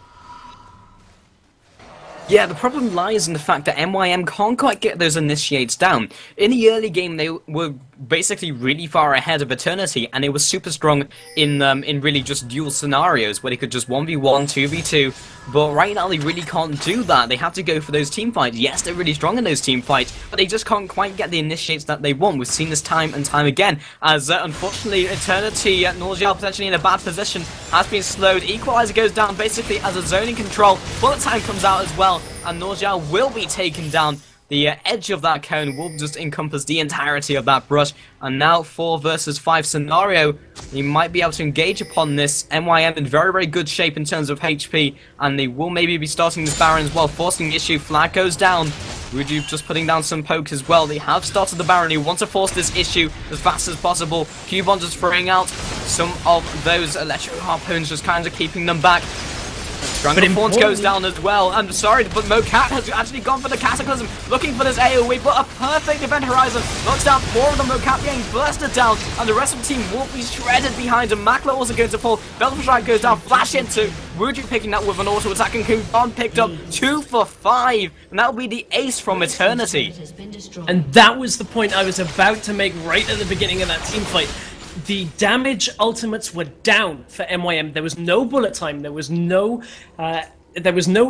Yeah, the problem lies in the fact that MYM can't quite get those initiates down. In the early game, they were basically really far ahead of Eternity, and they were super strong in really just dual scenarios, where they could just 1v1, 2v2, but right now they really can't do that. They have to go for those team fights. Yes, they're really strong in those team fights, but they just can't quite get the initiates that they want. We've seen this time and time again, as unfortunately Eternity, Norgel potentially in a bad position, has been slowed. Equalizer goes down basically as a zoning control. Bullet time comes out as well, and Norgel will be taken down. The edge of that cone will just encompass the entirety of that brush. And now 4 versus 5 scenario. He might be able to engage upon this. MYM in very, very good shape in terms of HP. And they will maybe be starting this Baron as well. Forcing the issue. Flag goes down. Ruju just putting down some poke as well. They have started the Baron. They want to force this issue as fast as possible. Cubon just throwing out some of those electric harpoons, just kind of keeping them back. But Thorns goes down as well. I'm sorry, but Mocat has actually gone for the Cataclysm, looking for this AoE, but a perfect event horizon. Knocks down 4 of them, Mocat being bursted down, and the rest of the team will be shredded behind him. Makler also going to fall. Belfast goes down, flash into. Ruju picking that with an auto attack, and Kubon picked up 2 for 5. And that'll be the ace from Eternity. And that was the point I was about to make right at the beginning of that team fight. The damage ultimates were down for MYM. There was no bullet time. There was no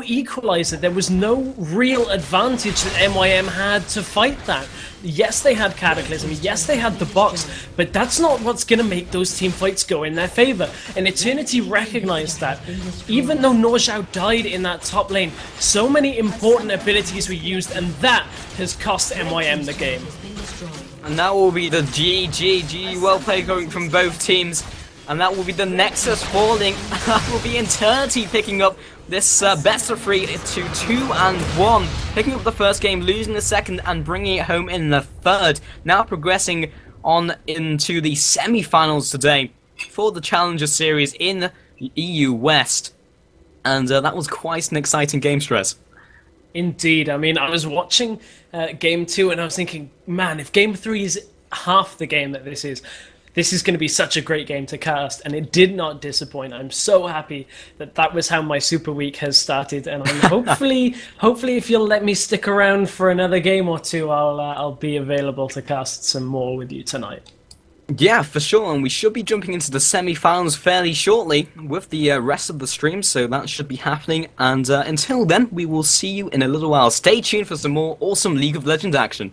equalizer. There was no real advantage that MYM had to fight that. Yes, they had Cataclysm. Yes, they had the box. But that's not what's going to make those team fights go in their favor. And Eternity recognized that. Even though Norgel died in that top lane, so many important abilities were used, and that has cost MYM the game. And that will be the GG well played going from both teams. And that will be the Nexus falling. That will be Eternity picking up this best of 3 to 2-1. Picking up the first game, losing the second, and bringing it home in the third. Now progressing on into the semi-finals today for the Challenger Series in EU West. And that was quite an exciting game, Stress. Indeed. I mean, I was watching Game 2 and I was thinking, man, if Game 3 is half the game that this is going to be such a great game to cast, and it did not disappoint. I'm so happy that that was how my Super Week has started, and I'm hopefully if you'll let me stick around for another game or two, I'll be available to cast some more with you tonight. Yeah, for sure, and we should be jumping into the semi-finals fairly shortly with the rest of the stream, so that should be happening. And until then, we will see you in a little while. Stay tuned for some more awesome League of Legends action.